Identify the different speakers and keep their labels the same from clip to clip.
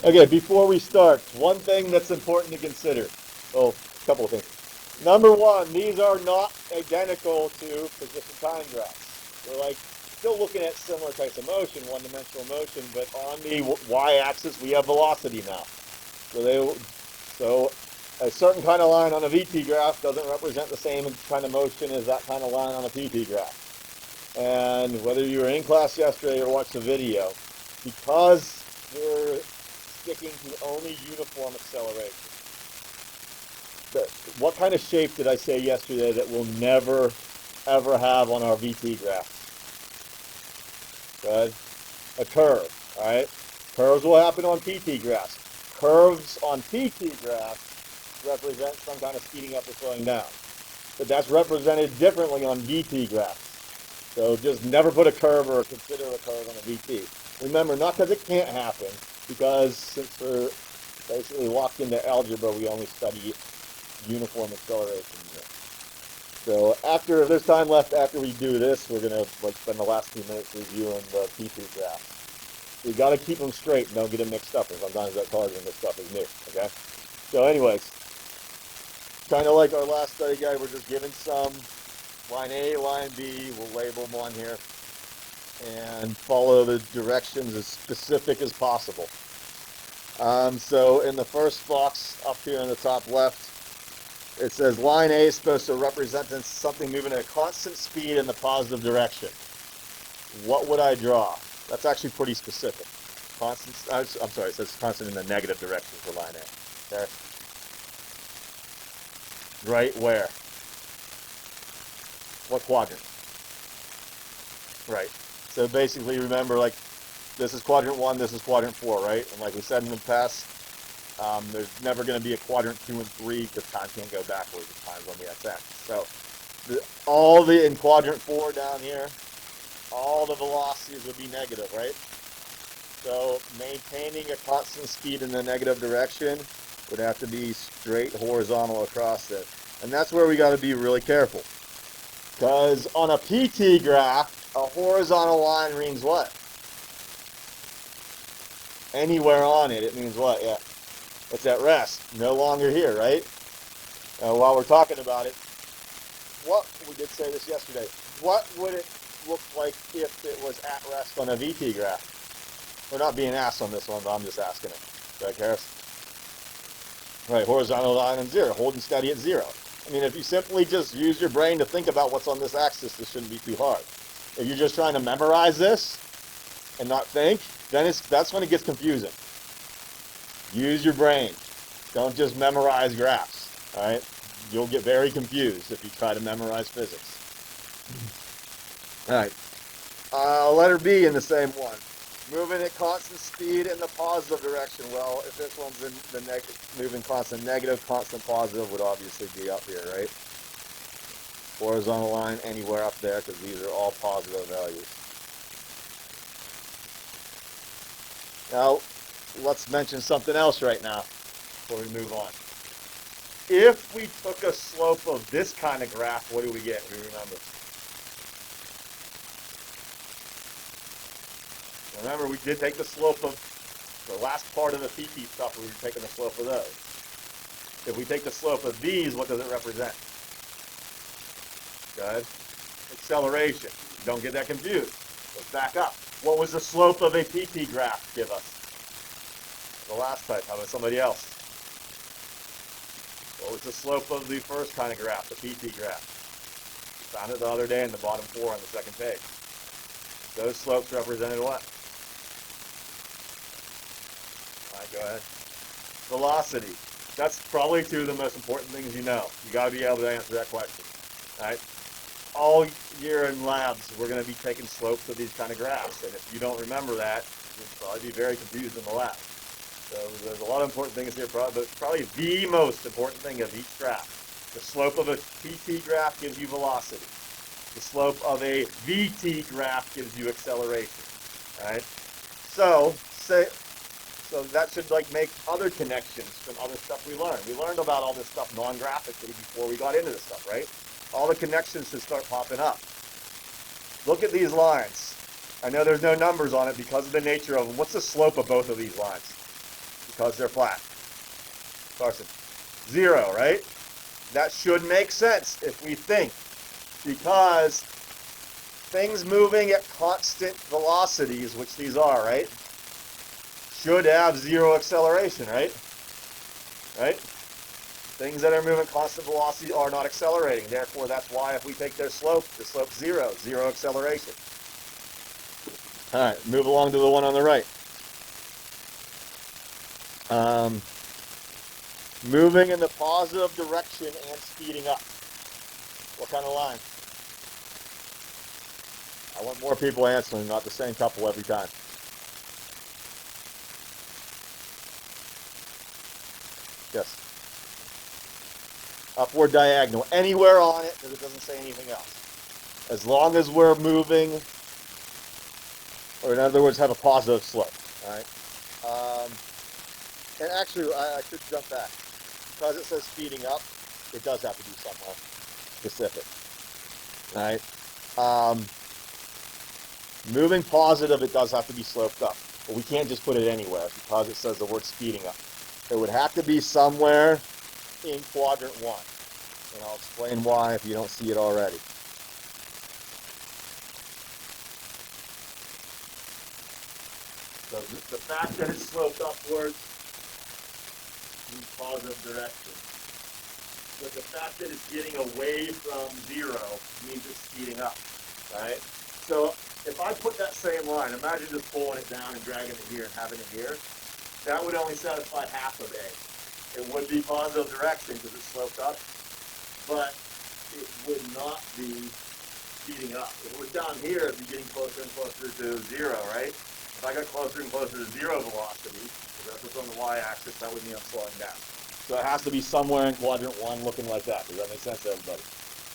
Speaker 1: Okay, before we start, one thing that's important to consider. Oh, a couple of things. Number one, these are not identical to position time graphs. We're like still looking at similar types of motion, one-dimensional motion, but on the y-axis we have velocity now. So a certain kind of line on a VT graph doesn't represent the same kind of motion as that kind of line on a PT graph. And whether you were in class yesterday or watched the video, because we're sticking to only uniform acceleration. What kind of shape did I say yesterday that we'll never, ever have on our VT graph? Good. A curve, all right? Curves will happen on PT graphs. Curves on PT graphs represent some kind of speeding up or slowing down. But that's represented differently on VT graphs. So just never put a curve or consider a curve on a VT. Remember, not because it can't happen, because since we're basically locked into algebra, we only study uniform acceleration here. So if there's time left after we do this, we're going to spend the last few minutes reviewing the PT graph. We got to keep them straight and don't get them mixed up, and sometimes that causes them mixed up as new, okay? So anyways, kind of like our last study guide, we're just given some line A, line B, we'll label them on here, and follow the directions as specific as possible. So in the first box up here in the top left, it says line A is supposed to represent something moving at a constant speed in the positive direction. What would I draw? That's actually pretty specific. Constant, I'm sorry, it says constant in the negative direction for line A. Okay. Right where? What quadrant? Right. So basically, remember, like, this is quadrant 1, this is quadrant 4, right? And like we said in the past, there's never going to be a quadrant 2 and 3 because time can't go backwards. Time's on the x-axis. So in quadrant 4 down here, all the velocities would be negative, right? So maintaining a constant speed in the negative direction would have to be straight horizontal across it. And that's where we got to be really careful. Because on a PT graph, a horizontal line means what? Anywhere on it, it means what? Yeah, it's at rest, no longer here, right? While we're talking about it, we did say this yesterday, what would it look like if it was at rest on a VT graph? We're not being asked on this one, but I'm just asking it. Right, Harris? Right, horizontal line and 0, holding steady at 0. I mean, if you simply just use your brain to think about what's on this axis, this shouldn't be too hard. If you're just trying to memorize this and not think, then that's when it gets confusing. Use your brain. Don't just memorize graphs, all right? You'll get very confused if you try to memorize physics. All right, letter B in the same one. Moving at constant speed in the positive direction. Well, if this one's in the moving constant negative, constant positive would obviously be up here, right? Horizontal line anywhere up there because these are all positive values. Now, let's mention something else right now before we move on. If we took a slope of this kind of graph, what do we get? Do you remember? Remember, we did take the slope of the last part of the PT stuff. We were taking the slope of those. If we take the slope of these, what does it represent? Good. Acceleration. Don't get that confused. Let's back up. What was the slope of a PT graph give us? The last type. How about somebody else? What was the slope of the first kind of graph, the PT graph? Found it the other day in the bottom 4 on the second page. Those slopes represented what? All right, go ahead. Velocity. That's probably two of the most important things you know. You got to be able to answer that question. All right. All year in labs, we're going to be taking slopes of these kind of graphs, and if you don't remember that, you'll probably be very confused in the lab. So there's a lot of important things here, but probably the most important thing of each graph. The slope of a PT graph gives you velocity. The slope of a VT graph gives you acceleration. All right. So that should make other connections from other stuff we learned. We learned about all this stuff non-graphically before we got into this stuff, right? All the connections should start popping up. Look at these lines. I know there's no numbers on it because of the nature of what's the slope of both of these lines? because they're flat. Carson, 0, right? That should make sense if we think, because things moving at constant velocities, which these are, right, should have 0 acceleration, right? Right? Things that are moving constant velocity are not accelerating. Therefore, that's why if we take their slope, the slope's 0, 0 acceleration. All right, move along to the one on the right. Moving in the positive direction and speeding up. What kind of line? I want more people answering, not the same couple every time. Yes. Upward diagonal. Anywhere on it, because it doesn't say anything else. As long as we're moving, or in other words, have a positive slope. All right. And actually, I should jump back. Because it says speeding up, it does have to be somewhere specific. All right. Moving positive, it does have to be sloped up. But we can't just put it anywhere because it says the word speeding up. It would have to be somewhere in quadrant 1. And I'll explain why if you don't see it already. So the fact that it's sloped upwards means positive direction. But the fact that it's getting away from 0 means it's speeding up, right? So if I put that same line, imagine just pulling it down and dragging it here and having it here, that would only satisfy half of A. It would be positive direction because it's sloped up, but it would not be speeding up. If it was down here, it'd be getting closer and closer to 0, right? If I got closer and closer to 0 velocity, because that's what's on the y-axis, that would mean I'm slowing down. So it has to be somewhere in quadrant 1 looking like that. Does that make sense to everybody?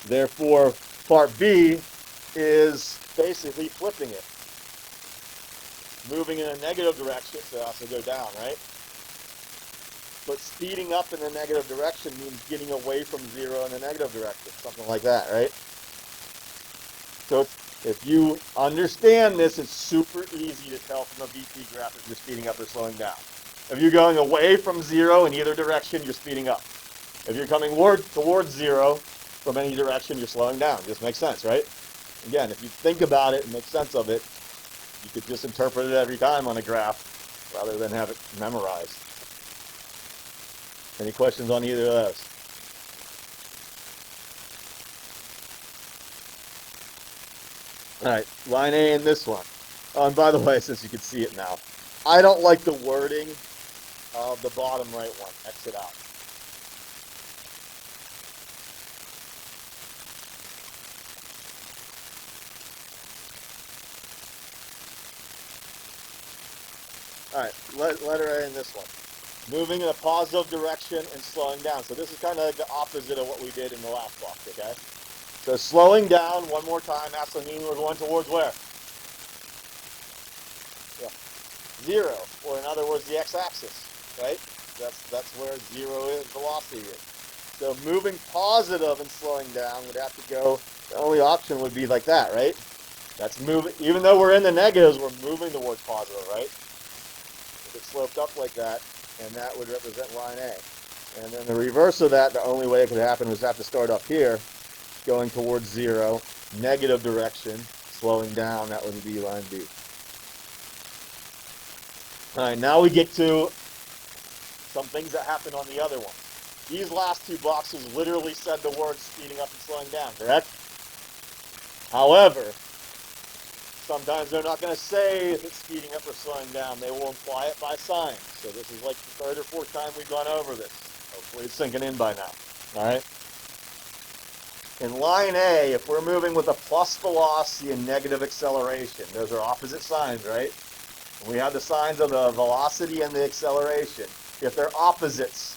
Speaker 1: Therefore, part B is basically flipping it. Moving in a negative direction, so it has to go down, right? But speeding up in the negative direction means getting away from 0 in the negative direction, something like that, right? So if you understand this, it's super easy to tell from a VT graph if you're speeding up or slowing down. If you're going away from 0 in either direction, you're speeding up. If you're coming towards 0 from any direction, you're slowing down. This makes sense, right? Again, if you think about it and make sense of it, you could just interpret it every time on a graph rather than have it memorized. Any questions on either of those? All right, line A in this one. Oh, and by the way, since you can see it now, I don't like the wording of the bottom right one. Exit out. All right, letter A in this one. Moving in a positive direction and slowing down. So this is kind of like the opposite of what we did in the last box, okay? So slowing down one more time, that's the mean we're going towards where? Yeah. 0, or in other words, the x-axis, right? That's where 0 is, velocity is. So moving positive and slowing down would have to go, the only option would be like that, right? That's moving, even though we're in the negatives, we're moving towards positive, right? If it sloped up like that, and that would represent line A. And then the reverse of that, the only way it could happen was have to start up here, going towards 0, negative direction, slowing down, that would be line B. All right, now we get to some things that happen on the other one. These last two boxes literally said the words speeding up and slowing down, correct? However, sometimes they're not going to say if it's speeding up or slowing down. They will imply it by signs. So this is like the 3rd or 4th time we've gone over this. Hopefully it's sinking in by now. All right? In line A, if we're moving with a plus velocity and negative acceleration, those are opposite signs, right? We have the signs of the velocity and the acceleration. If they're opposites,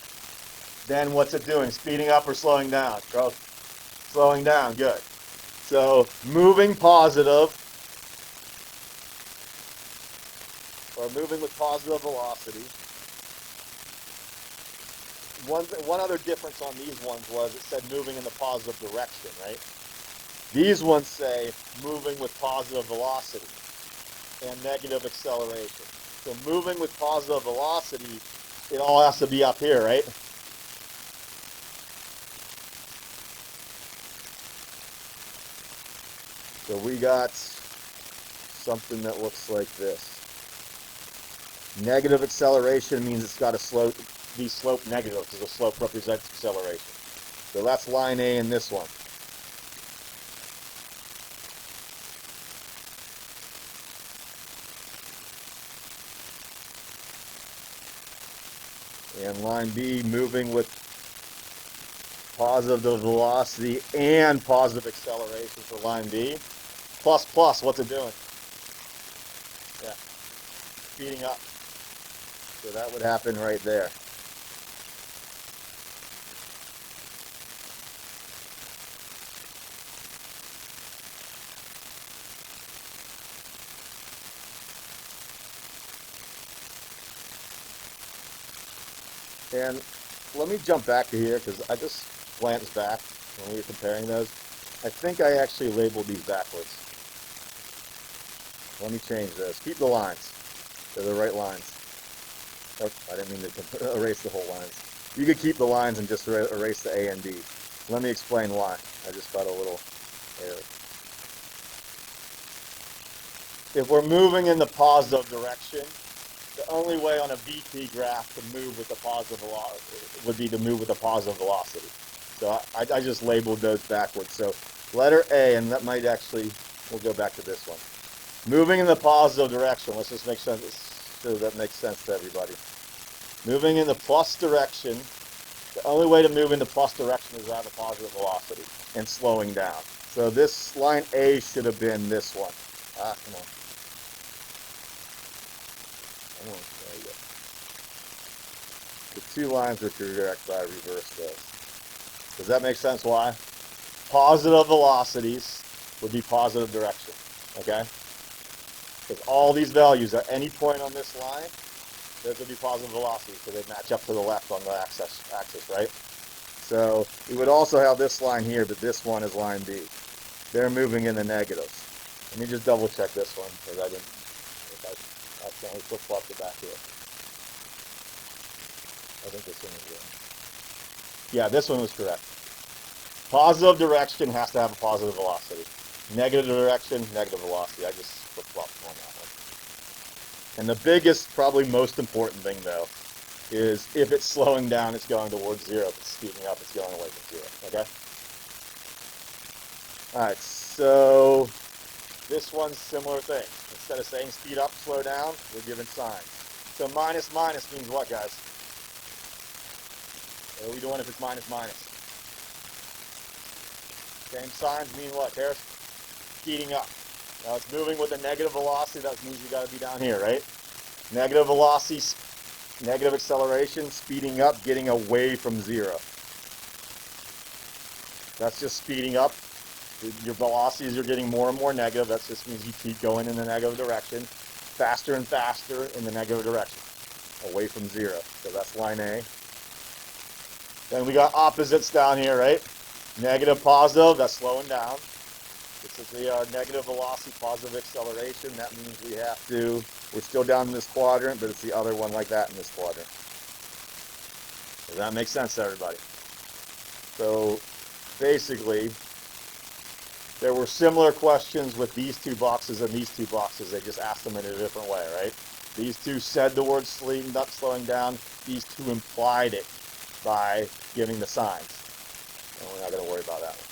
Speaker 1: then what's it doing? Speeding up or slowing down? Slowing down, good. So moving positive, or moving with positive velocity. One other difference on these ones was it said moving in the positive direction, right? These ones say moving with positive velocity and negative acceleration. So moving with positive velocity it all has to be up here, right? So we got something that looks like this. Negative acceleration means it's got to be slope negative because the slope represents acceleration. So that's line A in this one. And line B moving with positive velocity and positive acceleration for line B. Plus, plus, what's it doing? Yeah, speeding up. So that would happen right there. And let me jump back to here because I just glanced back when we were comparing those. I think I actually labeled these backwards. Let me change those. Keep the lines. They're the right lines. Oh, I didn't mean to erase the whole lines. You could keep the lines and just erase the A and B. Let me explain why. I just got a little error. If we're moving in the positive direction, the only way on a VT graph to move with the positive velocity would be to move with a positive velocity. So I just labeled those backwards. So letter A, and that might actually, we'll go back to this one. Moving in the positive direction, let's just make sure that makes sense to everybody. Moving in the plus direction, the only way to move in the plus direction is to have a positive velocity and slowing down. So this line A should have been this one. Ah, come on. There you go. The two lines are correct, but I reversed those. Does that make sense why? Positive velocities would be positive direction, okay? Because all these values at any point on this line, those would be positive velocities, so they match up to the left on the axis, right? So we would also have this line here, but this one is line B. They're moving in the negatives. Let me just double check this one, because I didn't, if I accidentally flip-flopped it back here. I think this one was good. Yeah, this one was correct. Positive direction has to have a positive velocity. Negative direction, negative velocity. I just flip-flopped on that one. And the biggest, probably most important thing, though, is if it's slowing down, it's going towards zero. If it's speeding up, it's going away from zero, okay? All right, so this one's similar thing. Instead of saying speed up, slow down, we're given signs. So minus minus means what, guys? What are we doing if it's minus minus? Same signs mean what, Harris? Speeding up. Now it's moving with a negative velocity. That means you got to be down here, right? Negative velocity, negative acceleration, speeding up, getting away from zero. That's just speeding up. Your velocities are getting more and more negative. That just means you keep going in the negative direction, faster and faster in the negative direction, away from zero. So that's line A. Then we got opposites down here, right? Negative, positive, that's slowing down. This is the negative velocity, positive acceleration. That means we're still down in this quadrant, but it's the other one like that in this quadrant. Does that make sense to everybody? So basically, there were similar questions with these two boxes and these two boxes. They just asked them in a different way, right? These two said the word slowing down. These two implied it by giving the signs. And we're not going to worry about that one.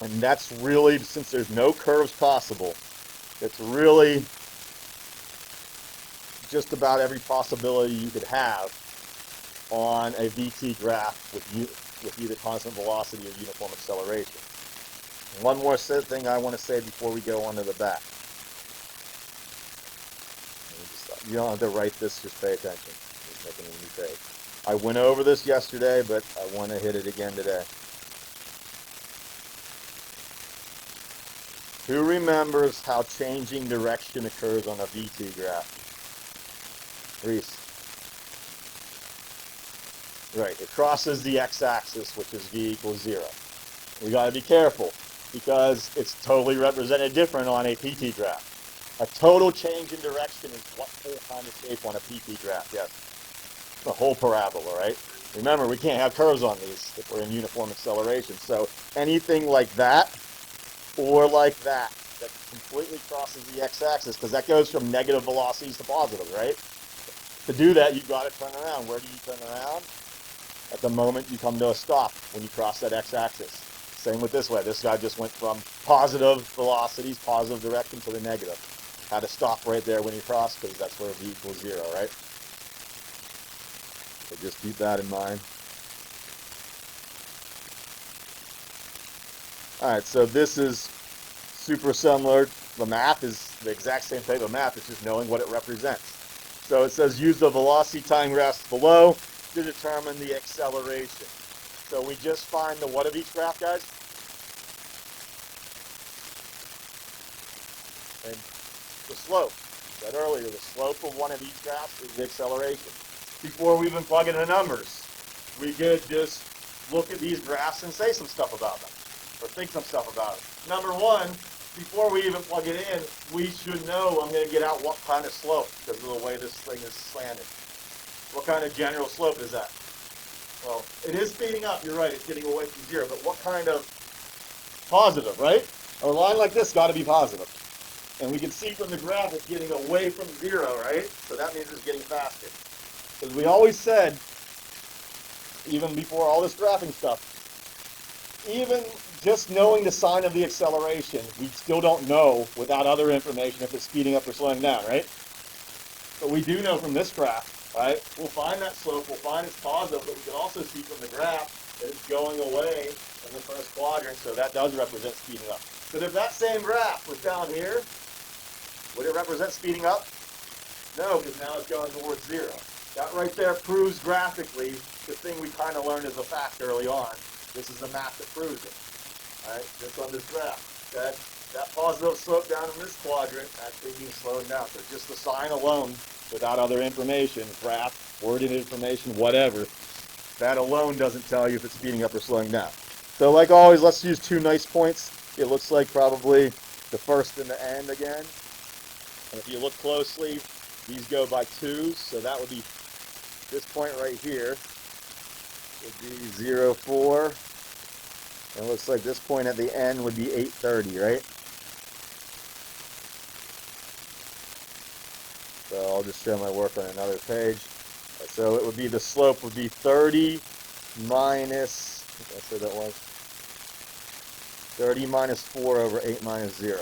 Speaker 1: And that's really, since there's no curves possible, it's really just about every possibility you could have on a VT graph with either constant velocity or uniform acceleration. One more thing I want to say before we go on to the back. You don't have to write this, just pay attention. Just making a new page. I went over this yesterday, but I want to hit it again today. Who remembers how changing direction occurs on a VT graph? Reese. Right, it crosses the x-axis, which is v equals 0. We got to be careful, because it's totally represented different on a PT graph. A total change in direction is what full kind of shape on a PT graph, yes? the whole parabola, right? Remember, we can't have curves on these if we're in uniform acceleration. So anything like that or like that completely crosses the x-axis, because that goes from negative velocities to positive, right? To do that, you've got to turn around. Where do you turn around? At the moment you come to a stop when you cross that x-axis. Same with this way. This guy just went from positive velocities, positive direction, to the negative. Had to stop right there when he crossed, because that's where v equals 0, right? So just keep that in mind. All right, so this is super similar. The math is the exact same type of math. It's just knowing what it represents. So it says use the velocity time graphs below to determine the acceleration. So we just find the what of each graph, guys? And the slope. I said earlier, the slope of one of each graphs is the acceleration. Before we even plug in the numbers, we could just look at these graphs and say some stuff about them, or think some stuff about it. Number one, before we even plug it in, we should know I'm going to get out what kind of slope, because of the way this thing is slanted. What kind of general slope is that? Well, it is speeding up, you're right, it's getting away from 0, but what kind of positive, right? A line like this got to be positive. And we can see from the graph it's getting away from 0, right? So that means it's getting faster. Because we always said, even before all this graphing stuff, even just knowing the sign of the acceleration, we still don't know without other information if it's speeding up or slowing down, right? But we do know from this graph, right? We'll find that slope, we'll find it's positive, but we can also see from the graph that it's going away in the first quadrant, so that does represent speeding up. But if that same graph was down here, would it represent speeding up? No, because now it's going towards 0. That right there proves graphically the thing we kind of learned as a fact early on. This is the math that proves it. All right, just on this graph. That positive slope down in this quadrant actually means slowing down. So just the sign alone, without other information, graph, worded information, whatever, that alone doesn't tell you if it's speeding up or slowing down. So like always, let's use 2 nice points. It looks like probably the first and the end again. And if you look closely, these go by 2s, so that would be this point right here would be 0, 4. And it looks like this point at the end would be 8:30, right? So I'll just show my work on another page. So it would be, the slope would be 30 minus, I said that was 30 minus 4 over 8 minus 0.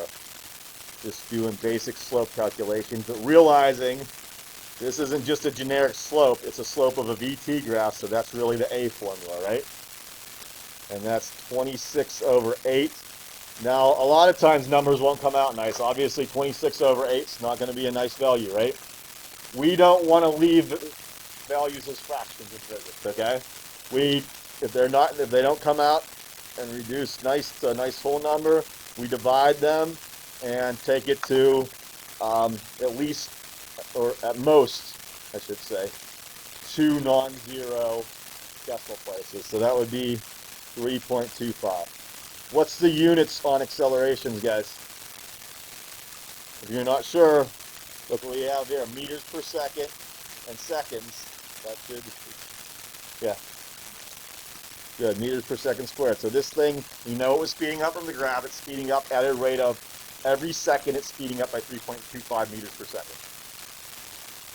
Speaker 1: Just doing basic slope calculations, but realizing this isn't just a generic slope, it's a slope of a VT graph, so that's really the A formula, right? And that's 26 over 8. Now, a lot of times numbers won't come out nice. Obviously, 26 over 8 is not going to be a nice value, right? We don't want to leave values as fractions in physics, okay? If they don't come out and reduce to a nice whole number, we divide them and take it to at least, or at most, I should say, 2 non-zero decimal places. So that would be 3.25. What's the units on accelerations, guys? If you're not sure, look what we have here, meters per second and seconds. That should, yeah, good, meters per second squared. So this thing, you know it was speeding up from the graph. It's speeding up at a rate of, every second it's speeding up by 3.25 meters per second.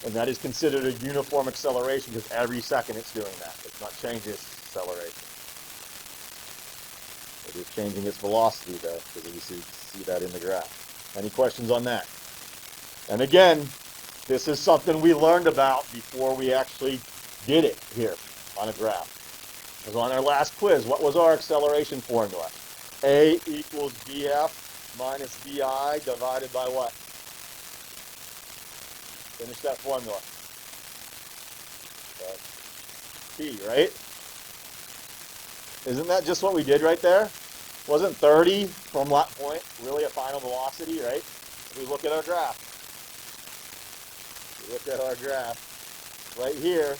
Speaker 1: And that is considered a uniform acceleration because every second it's doing that. It's not changing its acceleration. It is changing its velocity though, because you see that in the graph. Any questions on that? And again, this is something we learned about before we actually did it here on a graph. It was on our last quiz. What was our acceleration formula? A equals df minus vi divided by what? Finish that formula. T, right? Isn't that just what we did right there? Wasn't 30 from that point really a final velocity, right? If we look at our graph. Right here,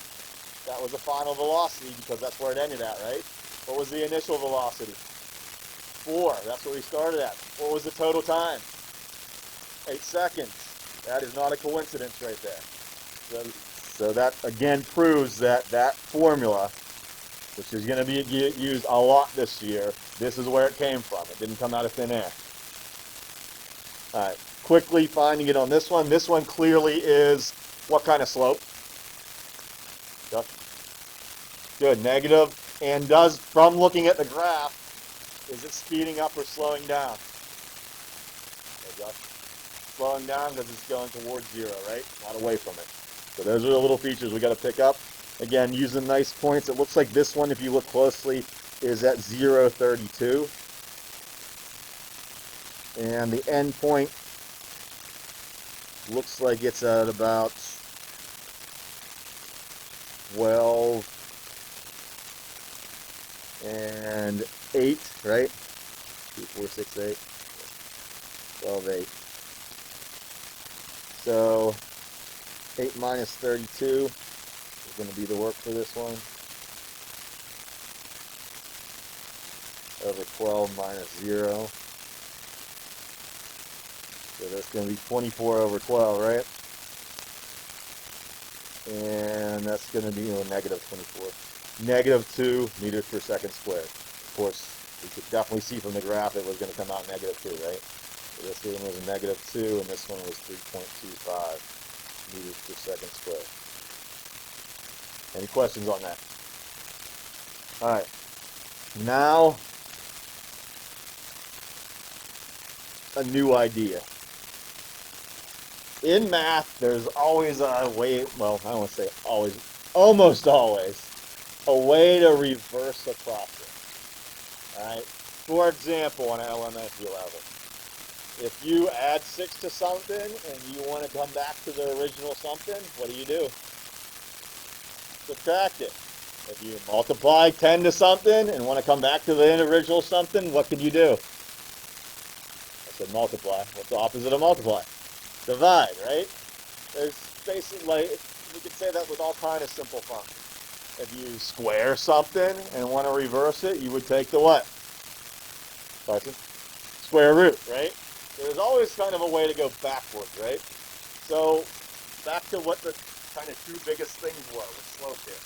Speaker 1: that was the final velocity because that's where it ended at, right? What was the initial velocity? 4. That's where we started at. What was the total time? 8 seconds. That is not a coincidence right there. So So that again proves that that formula, which is going to be used a lot this year, this is where it came from. It didn't come out of thin air. All right, quickly finding it on this one. This one clearly is what kind of slope? Good, negative. And does, from looking at the graph, is it speeding up or slowing down? Slowing down because it's going towards zero, right? Not away from it. So those are the little features we got to pick up. Again, using nice points. It looks like this one, if you look closely, is at 0.32. And the end point looks like it's at about 12 and 8, right? 2, 4, 6, 8. 12, 8. So 8 minus 32 is going to be the work for this one. Over 12 minus 0. So that's going to be 24 over 12, right? And that's going to be negative 24. Negative 2 meters per second squared. Of course, we could definitely see from the graph it was going to come out negative 2, right? So this one was a negative 2, and this one was 3.25 meters per second squared. Any questions on that? All right. Now, a new idea. In math, there's always a way, well, I don't want to say always, almost always, a way to reverse a process. All right? For example, on an elementary level, if you add 6 to something and you want to come back to the original something, what do? Subtract it. If you multiply 10 to something and want to come back to the original something, what can you do? I said multiply. What's the opposite of multiply? Divide, right? There's basically, we could say that with all kind of simple functions. If you square something and want to reverse it, you would take the what? Square root, right? There's always kind of a way to go backwards, right? So back to what the kind of two biggest things were with slope here.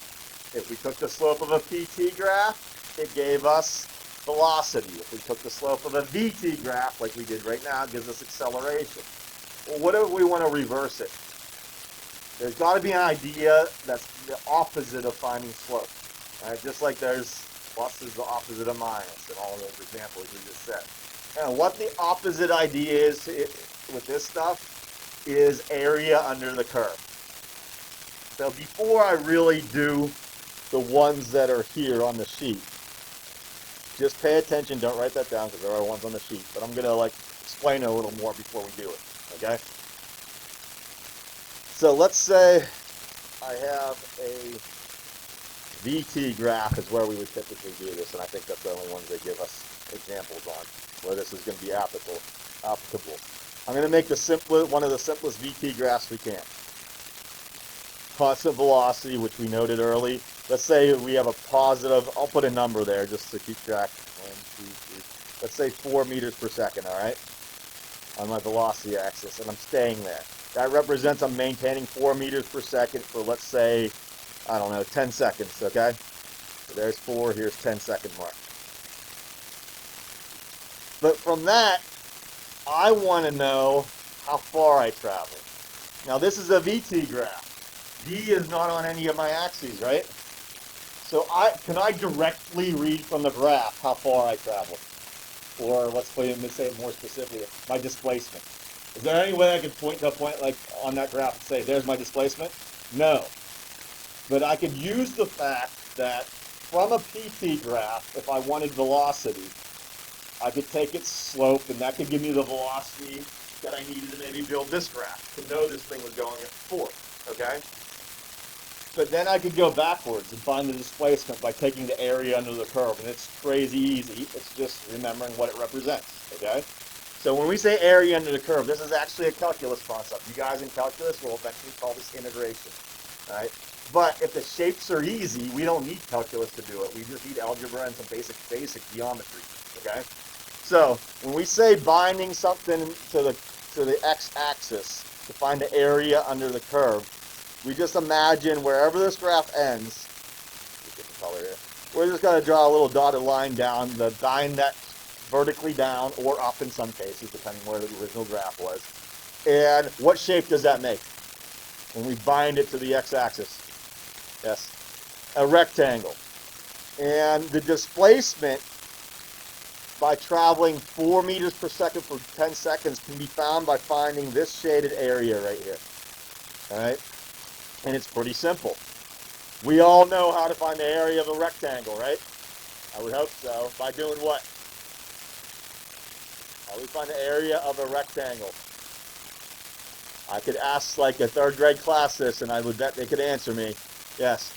Speaker 1: If we took the slope of a PT graph, it gave us velocity. If we took the slope of a VT graph, like we did right now, it gives us acceleration. Well, what if we want to reverse it? There's got to be an idea that's the opposite of finding slope. Right? Just like there's plus is the opposite of minus in all of those examples we just said. And what the opposite idea is with this stuff is area under the curve. So before I really do the ones that are here on the sheet, just pay attention. Don't write that down because there are ones on the sheet. But I'm going to explain it a little more before we do it. Okay? So let's say I have a VT graph is where we would typically do this, and I think that's the only ones they give us examples on where this is going to be applicable. I'm going to make one of the simplest VT graphs we can. Constant velocity, which we noted early. Let's say we have a positive, I'll put a number there just to keep track. 1, 2, 3. Let's say 4 meters per second, all right? On my velocity axis, and I'm staying there. That represents I'm maintaining 4 meters per second for, let's say, I don't know, 10 seconds, okay? So there's 4, here's 10 second mark. But from that, I want to know how far I travel. Now this is a VT graph. V is not on any of my axes, right? So can I directly read from the graph how far I travel? Or let's say it more specifically, my displacement. Is there any way I can point to a point like on that graph and say, there's my displacement? No. But I could use the fact that from a PT graph, if I wanted velocity, I could take its slope, and that could give me the velocity that I needed to maybe build this graph to know this thing was going at 4, okay? But then I could go backwards and find the displacement by taking the area under the curve, and it's crazy easy. It's just remembering what it represents, okay? So when we say area under the curve, this is actually a calculus concept. You guys in calculus will eventually call this integration, all right? But if the shapes are easy, we don't need calculus to do it. We just need algebra and some basic geometry, okay? So when we say binding something to the x-axis to find the area under the curve, we just imagine wherever this graph ends, different color here, we're just going to draw a little dotted line down, the line that's vertically down or up in some cases, depending where the original graph was. And what shape does that make when we bind it to the x-axis? Yes, a rectangle. And the displacement by traveling 4 meters per second for 10 seconds can be found by finding this shaded area right here. All right? And it's pretty simple. We all know how to find the area of a rectangle, right? I would hope so. By doing what? How do we find the area of a rectangle? I could ask like a 3rd grade class this, and I would bet they could answer me. Yes.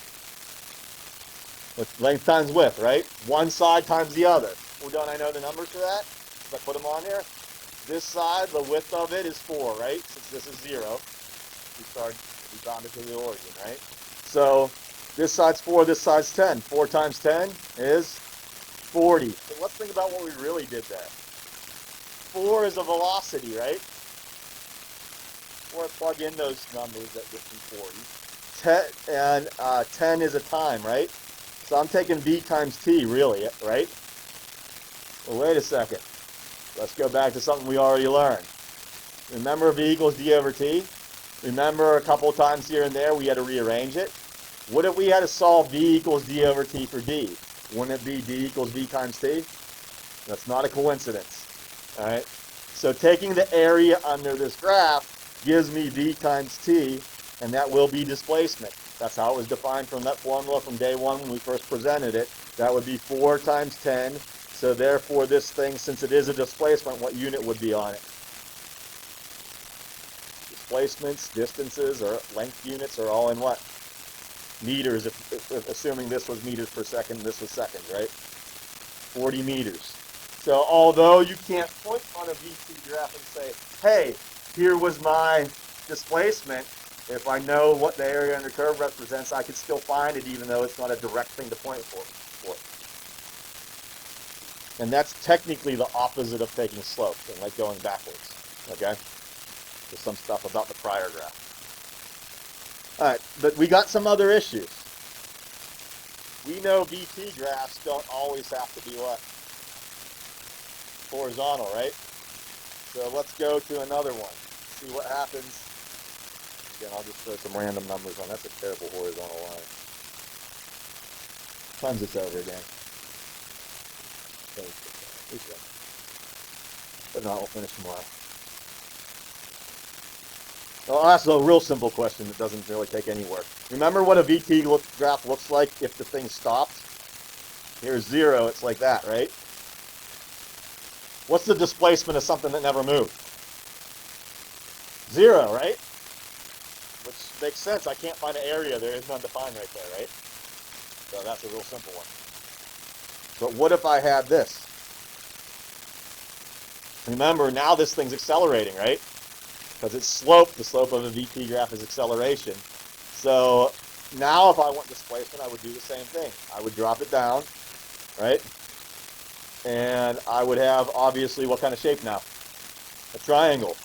Speaker 1: With length times width, right? One side times the other. Well, don't I know the numbers for that? If I put them on here. This side, the width of it is 4, right? Since this is 0, we found it to the origin, right? So this side's 4, this side's 10. 4 times 10 is 40. So let's think about what we really did there. 4 is a velocity, right? Or plug in those numbers that get me 40. 10 and 10 is a time, right? So I'm taking v times t, really, right? Well, wait a second. Let's go back to something we already learned. Remember v equals d over t? Remember a couple of times here and there we had to rearrange it? What if we had to solve v equals d over t for d? Wouldn't it be d equals v times t? That's not a coincidence. All right? So taking the area under this graph gives me v times t, and that will be displacement. That's how it was defined from that formula from day one when we first presented it. That would be 4 times 10. So therefore this thing, since it is a displacement, what unit would be on it? Displacements, distances, or length units are all in what? Meters, if assuming this was meters per second, this was seconds, right? 40 meters. So although you can't point on a VT graph and say, hey, here was my displacement, if I know what the area under curve represents, I could still find it even though it's not a direct thing to point for. And that's technically the opposite of taking slope and like going backwards, okay? There's some stuff about the prior graph. All right, but we got some other issues. We know VT graphs don't always have to be what? Horizontal, right? So let's go to another one. See what happens. Again, I'll just throw some random numbers on. That's a terrible horizontal line. Times this over again. But not, we'll finish tomorrow. I'll ask a real simple question that doesn't really take any work. Remember what a VT graph looks like if the thing stopped? Here's 0, it's like that, right? What's the displacement of something that never moved? 0, right? Which makes sense. I can't find an area. There is none defined right there, right? So that's a real simple one. But what if I had this? Remember, now this thing's accelerating, right? Because it's slope. The slope of a VT graph is acceleration. So now if I want displacement, I would do the same thing. I would drop it down, right? And I would have, obviously, what kind of shape now? A triangle.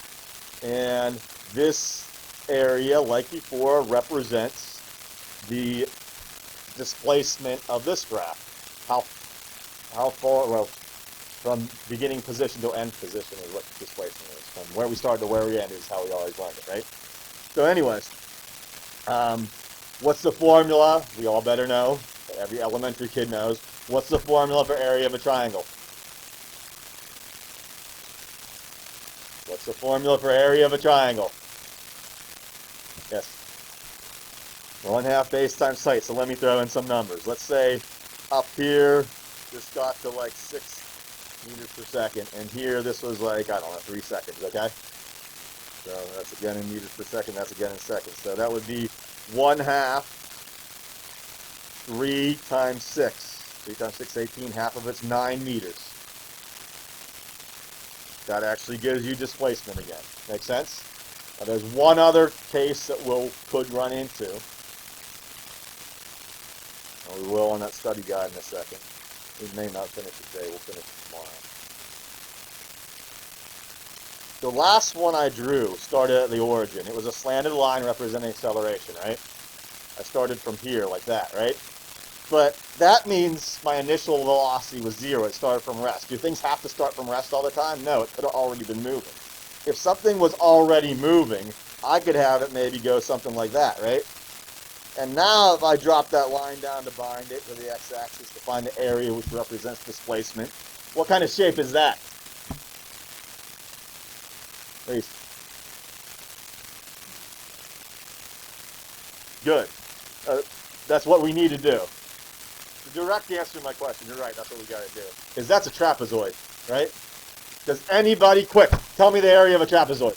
Speaker 1: And this area, like before, represents the displacement of this graph. How far, well, from beginning position to end position is what displacement is. From where we start to where we end is how we always learned it, right? So anyways, what's the formula? We all better know. Every elementary kid knows. What's the formula for area of a triangle? What's the formula for area of a triangle? Yes. 1/2 base times height. So let me throw in some numbers. Let's say up here, this got to like 6 meters per second. And here, this was like, I don't know, 3 seconds, okay? So that's again in meters per second. That's again in seconds. So that would be 1/2, 3 times 6. 3 times 6, 18. Half of it's 9 meters. That actually gives you displacement again. Make sense? Now, there's one other case that could run into. And we will on that study guide in a second. We may not finish it today. We'll finish it tomorrow. The last one I drew started at the origin. It was a slanted line representing acceleration, right? I started from here like that, right? But that means my initial velocity was 0. It started from rest. Do things have to start from rest all the time? No, it could have already been moving. If something was already moving, I could have it maybe go something like that, right? And now if I drop that line down to bind it to the x-axis to find the area which represents displacement, what kind of shape is that? Please. Good. That's what we need to do. The direct answer to my question, you're right, that's what we got to do, is that's a trapezoid, right? Does anybody, quick, tell me the area of a trapezoid?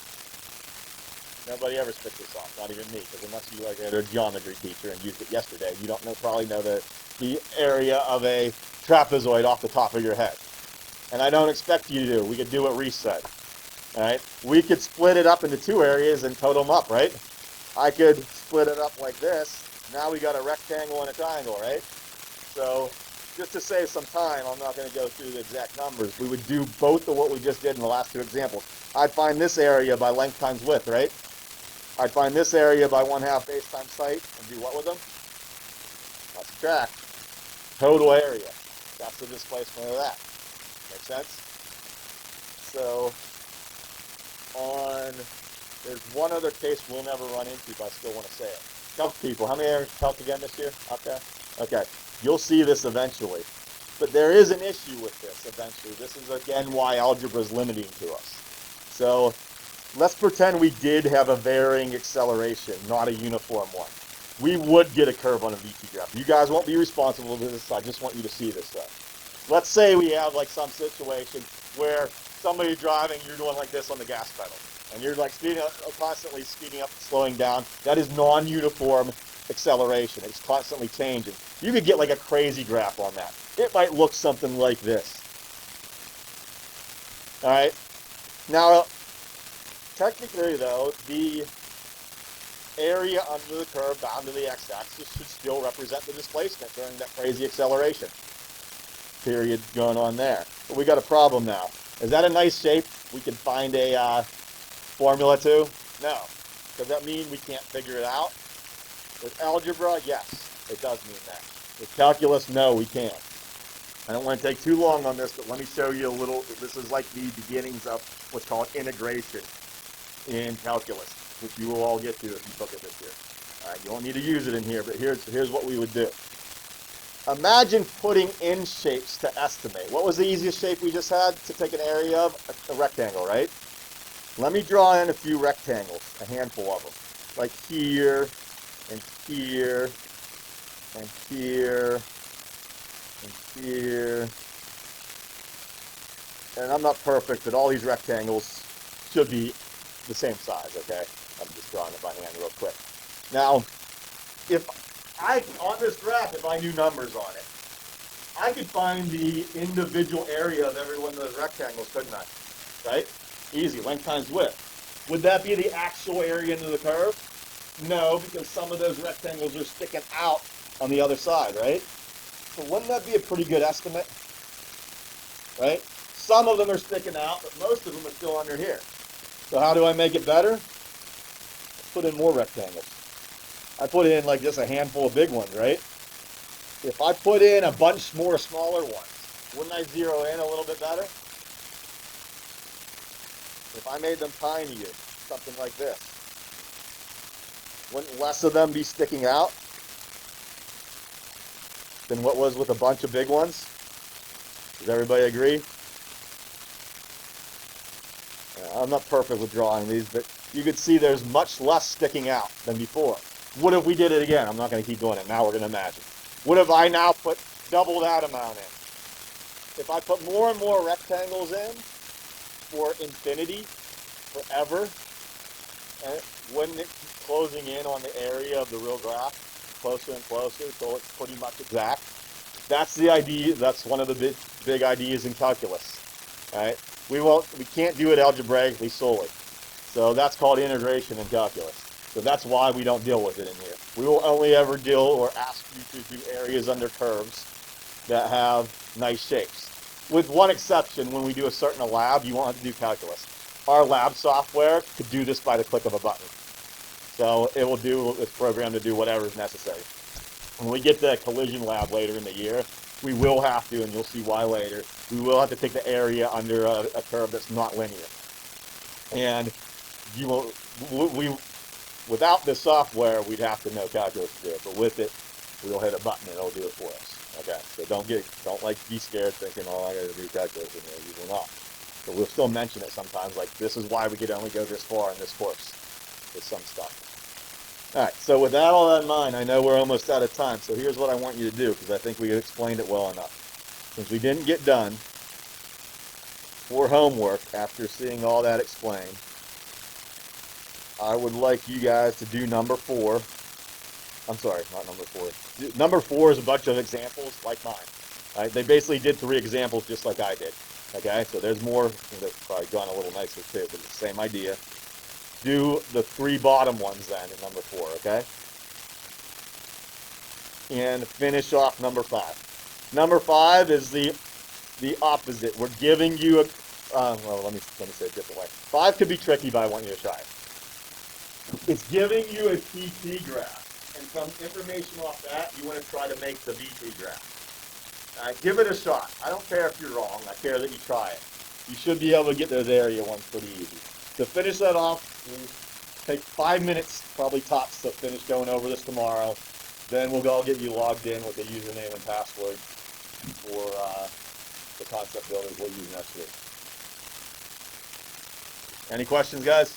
Speaker 1: Nobody ever spits this off, not even me, because unless you like had a geometry teacher and used it yesterday, you don't probably know the area of a trapezoid off the top of your head. And I don't expect you to do. We could do what Reese said. All right? We could split it up into 2 areas and total them up, right? I could split it up like this. Now we got a rectangle and a triangle, right? So just to save some time, I'm not going to go through the exact numbers. We would do both of what we just did in the last 2 examples. I'd find this area by length times width, right? I'd find this area by 1/2 base times height and do what with them? I'll subtract. Total area. That's the displacement of that. Make sense? So there's one other case we'll never run into, but I still want to say it. Calc people, how many are calc again this year out there? Okay, you'll see this eventually. But there is an issue with this eventually. This is again why algebra is limiting to us. So let's pretend we did have a varying acceleration, not a uniform one. We would get a curve on a VT graph. You guys won't be responsible for this. I just want you to see this stuff. Let's say we have like some situation where somebody driving, you're doing like this on the gas pedal, and you're like constantly speeding up and slowing down. That is non-uniform acceleration. It's constantly changing. You could get like a crazy graph on that. It might look something like this. All right. Now, technically, though, the area under the curve bound to the x-axis should still represent the displacement during that crazy acceleration period going on there. But we got a problem now. Is that a nice shape we can find a formula to? No. Does that mean we can't figure it out? With algebra, yes, it does mean that. With calculus, no, we can't. I don't want to take too long on this, but let me show you a little. This is like the beginnings of what's called integration in calculus, which you will all get to if you took it this year. All right, you don't need to use it in here, but here's what we would do. Imagine putting in shapes to estimate. What was the easiest shape we just had to take an area of? A rectangle, right? Let me draw in a few rectangles, a handful of them. Like here, and here, and here, and here. And I'm not perfect, but all these rectangles should be the same size, okay? I'm just drawing it by hand real quick. Now, on this graph, if I knew numbers on it, I could find the individual area of every one of those rectangles, couldn't I? Right? Easy, length times width. Would that be the actual area into the curve? No, because some of those rectangles are sticking out on the other side, right? So wouldn't that be a pretty good estimate? Right? Some of them are sticking out, but most of them are still under here. So how do I make it better? Let's put in more rectangles. I put in like just a handful of big ones, right? If I put in a bunch more smaller ones, wouldn't I zero in a little bit better? If I made them tinier, something like this, wouldn't less of them be sticking out than what was with a bunch of big ones? Does everybody agree? I'm not perfect with drawing these, but you could see there's much less sticking out than before. What if we did it again? I'm not going to keep doing it. Now we're going to imagine. What if I now put double that amount in? If I put more and more rectangles in for infinity, forever, wouldn't it keep closing in on the area of the real graph? Closer and closer, so it's pretty much exact. That's the idea. That's one of the big ideas in calculus. All right? We can't do it algebraically solely. So that's called integration in calculus. So that's why we don't deal with it in here. We will only ever deal or ask you to do areas under curves that have nice shapes. With one exception, when we do a certain lab, you won't have to do calculus. our lab software could do this by the click of a button. So it will do, it's programmed to do whatever is necessary. When we get to collision lab later in the year, we will have to, and you'll see why later, we will have to take the area under a curve that's not linear. And you will, we, without this software, we'd have to know calculus to do it. But with it, we'll hit a button and it'll do it for us. Okay, so don't be scared thinking, oh, I gotta do calculus in there. You will not. But we'll still mention it sometimes, like this is why we could only go this far in this course with some stuff. All right, so with that all that in mind, I know we're almost out of time, so here's what I want you to do, because I think we explained it well enough. Since we didn't get done for homework after seeing all that explained, I would like you guys to do number 4. I'm sorry, not number 4. Number 4 is a bunch of examples like mine. Right? They basically did 3 examples just like I did. Okay, so there's more. They've probably gone a little nicer too, but it's the same idea. Do the 3 bottom ones then in number 4, okay? And finish off number 5. Number 5 is the opposite. We're giving you a, well, let me say it a different way. 5 could be tricky, but I want you to try it. It's giving you a PT graph, and some information off that, you want to try to make the VT graph. All right, give it a shot. I don't care if you're wrong. I care that you try it. You should be able to get those area ones pretty easy. To finish that off, we'll take 5 minutes, probably tops, to finish going over this tomorrow. Then we'll all get you logged in with the username and password for the concept builders we'll use next week. Any questions, guys?